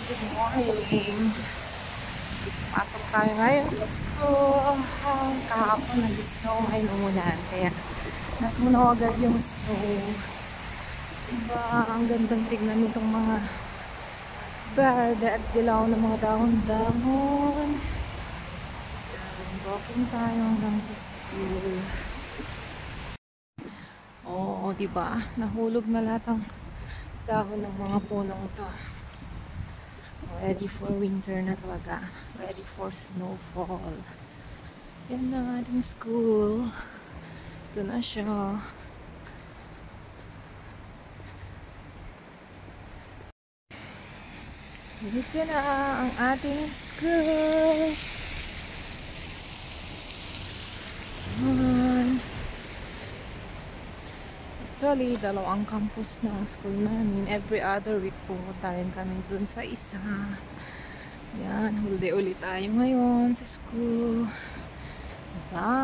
Good morning. Pasok tayo ngayon sa school. Kahapon nag-snow, ngayon umulan. Kaya natunaw agad yung snow. Diba, ang gandang tignan nitong mga verde at dilaw na mga dahon-dahon. Walking tayo hanggang sa school. Oo, diba? Nahulog na lahat ng dahon ng mga punong to. Ready for winter na talaga. Ready for snowfall. Yan na ang ating school. Ito na siya. Ito na ang ating school. Actually, dalawang campus ng school namin. Every other week pumunta rin kami dun sa isa. Yan, holiday ulit tayo ngayon sa school. Diba?